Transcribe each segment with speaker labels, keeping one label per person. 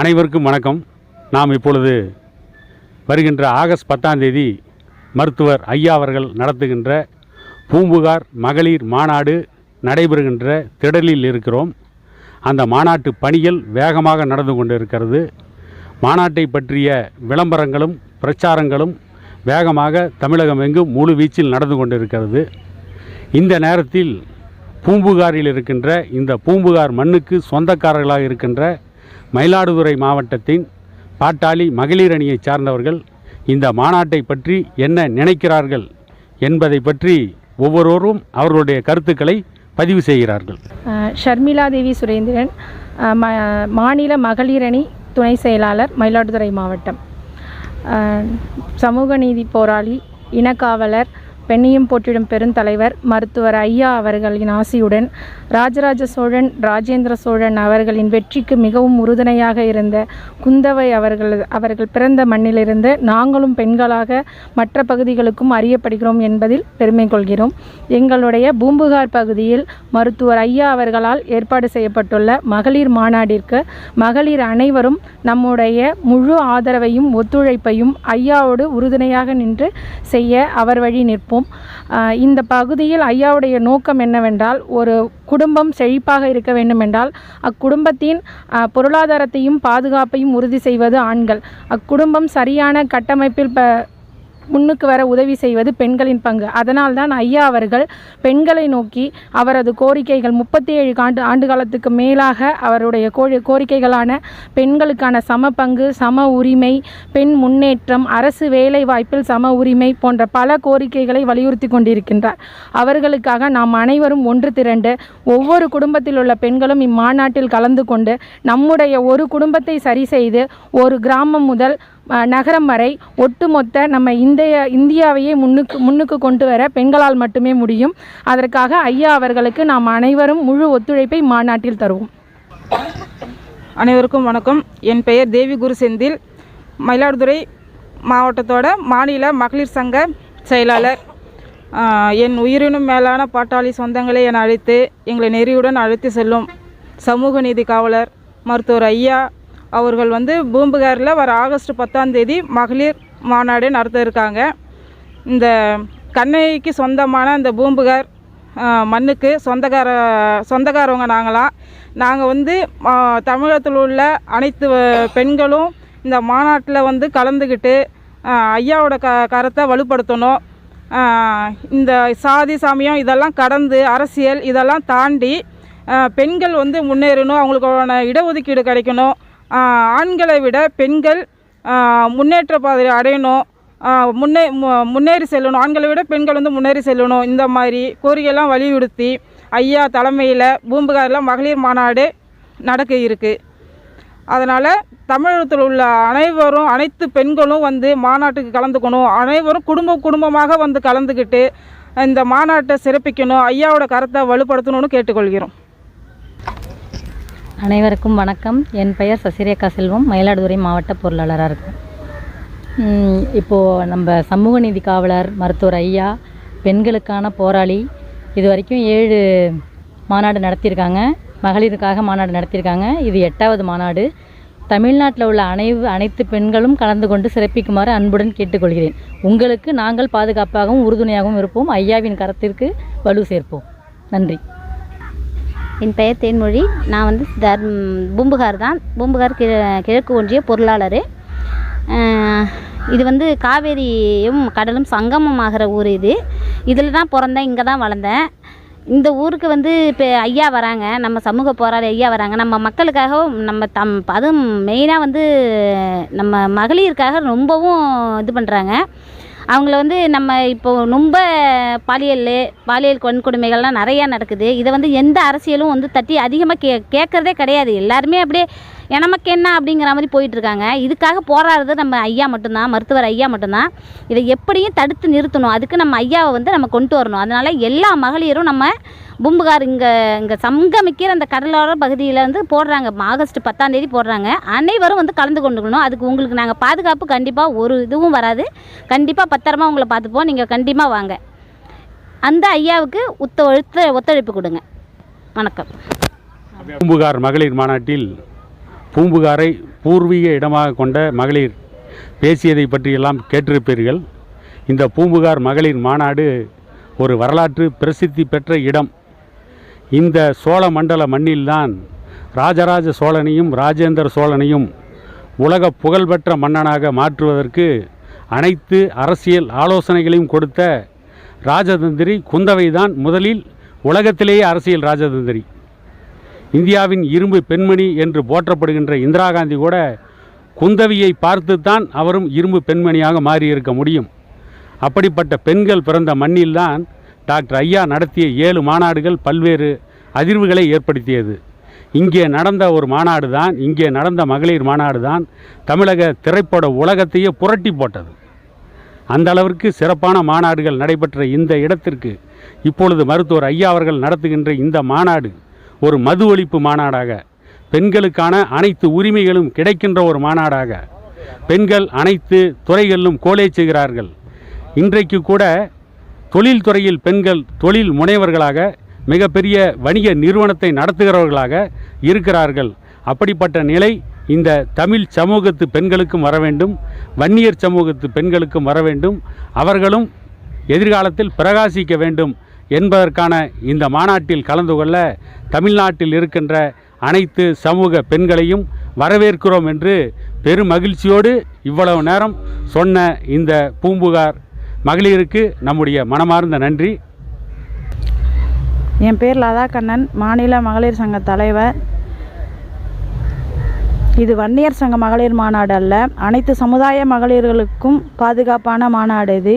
Speaker 1: அனைவருக்கும் வணக்கம். நாம் இப்பொழுது வருகின்ற ஆகஸ்ட் 10ஆம் தேதி மருத்துவர் ஐயா அவர்கள் நடத்துகின்ற பூம்புகார் மகளிர் மாநாடு நடைபெறுகின்ற திடலில் இருக்கிறோம். அந்த மாநாட்டு பணிகள் வேகமாக நடந்து கொண்டு இருக்கிறது. மாநாட்டை பற்றிய விளம்பரங்களும் பிரச்சாரங்களும் வேகமாக தமிழகம் எங்கும் முழு வீச்சில் நடந்து கொண்டு இருக்கிறது. இந்த நேரத்தில் பூம்புகாரில் இருக்கின்ற இந்த பூம்புகார் மண்ணுக்கு சொந்தக்காரர்களாக இருக்கின்ற மயிலாடுதுறை மாவட்டத்தின் பாட்டாளி மகளிர் அணியை சார்ந்தவர்கள் இந்த மாநாட்டை பற்றி என்ன நினைக்கிறார்கள் என்பதை பற்றி ஒவ்வொருவரும் அவர்களுடைய கருத்துக்களை பதிவு செய்கிறார்கள்.
Speaker 2: ஷர்மிளா தேவி சுரேந்திரன், மாநில மகளிர் அணி துணை செயலாளர், மயிலாடுதுறை மாவட்டம். சமூக நீதி போராளி, இனக்காவலர், பெண்ணையும் போற்றிடும் பெருந்தலைவர் மருத்துவர் ஐயா அவர்களின் ஆசியுடன் ராஜராஜ சோழன், ராஜேந்திர சோழன் அவர்களின் வெற்றிக்கு மிகவும் உறுதுணையாக இருந்த குந்தவை அவர்கள் பிறந்த மண்ணிலிருந்து நாங்களும் பெண்களாக மற்ற பகுதிகளுக்கும் அறியப்படுகிறோம் என்பதில் பெருமை கொள்கிறோம். எங்களுடைய பூம்புகார் பகுதியில் மருத்துவர் ஐயா அவர்களால் ஏற்பாடு செய்யப்பட்டுள்ள மகளிர் மாநாட்டிற்கு மகளிர் அனைவரும் நம்முடைய முழு ஆதரவையும் ஒத்துழைப்பையும் ஐயாவோடு உறுதுணையாக நின்று செய்ய அவர் வழி நிற்போம். இந்த பகுதியில் ஐயாவுடைய நோக்கம் என்னவென்றால், ஒரு குடும்பம் செழிப்பாக இருக்க வேண்டுமென்றால் அக்குடும்பத்தின் பொருளாதாரத்தையும் பாதுகாப்பையும் உறுதி செய்வது ஆண்கள். அக்குடும்பம் சரியான கட்டமைப்பில் முன்னுக்கு வர உதவி செய்வது பெண்களின் பங்கு. அதனால்தான் ஐயா அவர்கள் பெண்களை நோக்கி அவரது கோரிக்கைகள் 37 ஆண்டு காலத்துக்கு மேலாக அவருடைய கோரிக்கைகளான பெண்களுக்கான சம பங்கு, சம உரிமை, பெண் முன்னேற்றம், அரசு வேலை வாய்ப்பில் சம உரிமை போன்ற பல கோரிக்கைகளை வலியுறுத்தி கொண்டிருக்கின்றார். அவர்களுக்காக நாம் அனைவரும் ஒன்று திரண்டு ஒவ்வொரு குடும்பத்தில் உள்ள பெண்களும் இம்மாநாட்டில் கலந்து கொண்டு நம்முடைய ஒரு குடும்பத்தை சரி செய்து ஒரு கிராமம் முதல் நகரம் வரை ஒட்டுமொத்த நம்ம இந்தியாவையே முன்னுக்கு கொண்டு வர பெண்களால் மட்டுமே முடியும். அதற்காக ஐயா அவர்களுக்கு நாம் அனைவரும் முழு ஒத்துழைப்பை மாநாட்டில் தருவோம்.
Speaker 3: அனைவருக்கும் வணக்கம். என் பெயர் தேவி குரு செந்தில், மயிலாடுதுறை மாவட்டத்தோட மாநில மகளிர் சங்க செயலாளர். என் உயிரினும் மேலான பாட்டாளி சொந்தங்களை என அழைத்து எங்களை நெறியுடன் அழைத்து செல்லும் சமூக நீதி காவலர் மருத்துவர் ஐயா அவர்கள் பூம்புகாரில் வர ஆகஸ்ட் 10ஆம் தேதி மகளிர் மாநாடு நடத்த இருக்காங்க. இந்த கண்ணைக்கு சொந்தமான இந்த பூம்புகார் மண்ணுக்கு சொந்தக்காரவங்க நாங்கள் தமிழகத்தில் உள்ள அனைத்து பெண்களும் இந்த மாநாட்டில் கலந்துக்கிட்டு ஐயாவோட கருத்தை வலுப்படுத்தணும். இந்த சாதி சமயம் இதெல்லாம் கடந்து அரசியல் இதெல்லாம் தாண்டி பெண்கள் முன்னேறணும், அவங்களுக்கான இடஒதுக்கீடு கிடைக்கணும், ஆண்களை விட பெண்கள் முன்னேற்ற பாதையை அடையணும், முன்னேறி செல்லணும், ஆண்களை விட பெண்கள் முன்னேறி செல்லணும். இந்த மாதிரி கோரிக்கையெல்லாம் வலியுறுத்தி ஐயா தலைமையில் பூம்புகாரில் மகளிர் மாநாடு நடக்க இருக்குது. அதனால் தமிழகத்தில் உள்ள அனைத்து பெண்களும் மாநாட்டுக்கு கலந்துக்கணும். அனைவரும் குடும்பமாக கலந்துக்கிட்டு இந்த மாநாட்டை சிறப்பிக்கணும், ஐயாவோட கருத்தை வலுப்படுத்தணும்னு கேட்டுக்கொள்கிறோம்.
Speaker 4: அனைவருக்கும் வணக்கம். என் பெயர் சசிரேகா செல்வம், மயிலாடுதுறை மாவட்ட பொருளாளராக இருக்கேன். இப்போது நம்ம சமூக நீதி காவலர் மருத்துவர் ஐயா பெண்களுக்கான போராளி இது வரைக்கும் 7 மாநாடு நடத்தியிருக்காங்க, மகளிருக்காக மாநாடு நடத்தியிருக்காங்க. இது 8வது மாநாடு. தமிழ்நாட்டில் உள்ள அனைத்து பெண்களும் கலந்து கொண்டு சிறப்பிக்குமாறு அன்புடன் கேட்டுக்கொள்கிறேன். உங்களுக்கு நாங்கள் பாதுகாப்பாகவும் உறுதுணையாகவும் இருப்போம். ஐயாவின் கருத்திற்கு வலு சேர்ப்போம். நன்றி.
Speaker 5: என் பெயர் தேன்மொழி. நான் பூம்புகார் தான், பூம்புகார் கிழக்கு ஒன்றிய பொருளாளர். இது காவேரியும் கடலும் சங்கமம் ஆகிற ஊர். இதில் தான் பிறந்தேன், இங்கே தான் வளர்ந்தேன். இந்த ஊருக்கு இப்போ ஐயா வராங்க, நம்ம சமூக போராளி ஐயா வராங்க. நம்ம மக்களுக்காகவும் நம்ம அதுவும் மெயினாக நம்ம மகளிருக்காக ரொம்பவும் இது பண்ணுறாங்க. அவங்கள நம்ம இப்போ ரொம்ப பாலியல் வன்கொடுமைகள்லாம் நிறையா நடக்குது. இதை எந்த அரசியலும் தட்டி அதிகமாக கேட்குறதே கிடையாது. எல்லாருமே அப்படியே நமக்கு என்ன அப்படிங்கிற மாதிரி போயிட்டுருக்காங்க. இதுக்காக போராடுறது நம்ம ஐயா மட்டும்தான், மருத்துவர் ஐயா மட்டும்தான். இதை எப்படியும் தடுத்து நிறுத்தணும். அதுக்கு நம்ம ஐயாவை நம்ம கொண்டு வரணும். அதனால் எல்லா மகளிரும் நம்ம பூம்புகார் இங்கே சங்கமிக்கிற அந்த கடலோர பகுதியில் போடுறாங்க. ஆகஸ்ட் 10ஆம் தேதி போடுறாங்க. அனைவரும் கலந்து கொண்டுக்கணும். அதுக்கு உங்களுக்கு நாங்கள் பாதுகாப்பு கண்டிப்பாக ஒரு இதுவும் வராது. கண்டிப்பாக பத்திரமா உங்களை பார்த்துப்போம். நீங்கள் கண்டிப்பாக வாங்க. அந்த ஐயாவுக்கு ஒத்துழைப்பு கொடுங்க. வணக்கம்.
Speaker 1: பூம்புகார் மகளிர் மாநாட்டில் பூம்புகாரை பூர்வீக இடமாக கொண்ட மகளிர் பேசியதை பற்றியெல்லாம் கேட்டிருப்பீர்கள். இந்த பூம்புகார் மகளிர் மாநாடு ஒரு வரலாற்று பிரசித்தி பெற்ற இடம். இந்த சோழ மண்டல மண்ணில்தான் ராஜராஜ சோழனையும் ராஜேந்திர சோழனையும் உலக புகழ்பெற்ற மன்னனாக மாற்றுவதற்கு அனைத்து அரசியல் ஆலோசனைகளையும் கொடுத்த ராஜதந்திரி குந்தவை தான் முதலில் உலகத்திலேயே அரசியல் ராஜதந்திரி. இந்தியாவின் இரும்பு பெண்மணி என்று போற்றப்படுகின்ற இந்திரா காந்தி கூட குந்தவியை பார்த்துத்தான் அவரும் இரும்பு பெண்மணியாக மாறியிருக்க முடியும். அப்படிப்பட்ட பெண்கள் பிறந்த மண்ணில்தான் டாக்டர் ஐயா நடத்திய 7 மாநாடுகள் பல்வேறு அதிர்வுகளை ஏற்படுத்தியது. இங்கே நடந்த ஒரு மாநாடு தான், இங்கே நடந்த மகளிர் மாநாடு தான் தமிழக திரைப்பட உலகத்தையே புரட்டி போட்டது. அந்த அளவிற்கு சிறப்பான மாநாடுகள் நடைபெற்ற இந்த இடத்திற்கு இப்பொழுது மருத்துவர் ஐயா அவர்கள் நடத்துகின்ற இந்த மாநாடு ஒரு மது ஒழிப்பு மாநாடாக, பெண்களுக்கான அனைத்து உரிமைகளும் கிடைக்கின்ற ஒரு மாநாடாக, பெண்கள் அனைத்து துறைகளிலும் கோலை செய்கிறார்கள். இன்றைக்கு கூட தொழில்துறையில் பெண்கள் தொழில் முனைவர்களாக மிகப்பெரிய வணிக நிறுவனத்தை நடத்துகிறவர்களாக இருக்கிறார்கள். அப்படிப்பட்ட நிலை இந்த தமிழ் சமூகத்து பெண்களுக்கும் வர வேண்டும், வன்னியர் சமூகத்து பெண்களுக்கும் வர வேண்டும். அவர்களும் எதிர்காலத்தில் பிரகாசிக்க வேண்டும் என்பதற்கான இந்த மாநாட்டில் கலந்து கொள்ள தமிழ்நாட்டில் இருக்கின்ற அனைத்து சமூக பெண்களையும் வரவேற்கிறோம் என்று பெரும் மகிழ்ச்சியோடு இவ்வளவு நேரம் சொன்ன இந்த பூம்புகார் மகளிருக்கு நம்முடைய மனமார்ந்த நன்றி.
Speaker 6: என் பேர் லதா கண்ணன், மாநில மகளிர் சங்க தலைவர். இது வன்னியர் சங்க மகளிர் மாநாடு அல்ல, அனைத்து சமுதாய மகளிர்களுக்கும் பாதுகாப்பான மாநாடு. இது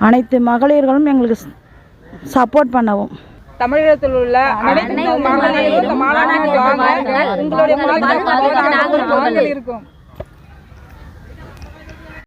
Speaker 6: அனைத்து மகளிர்களும் எங்களுக்கு சப்போர்ட் பண்ணவும்.
Speaker 3: தமிழகத்தில் உள்ள அனைத்து மகளிரும் இந்த மாநாட்டுக்கு வாங்க. உங்களுடைய பாதுகாப்பு நாங்கள் இருக்கும்.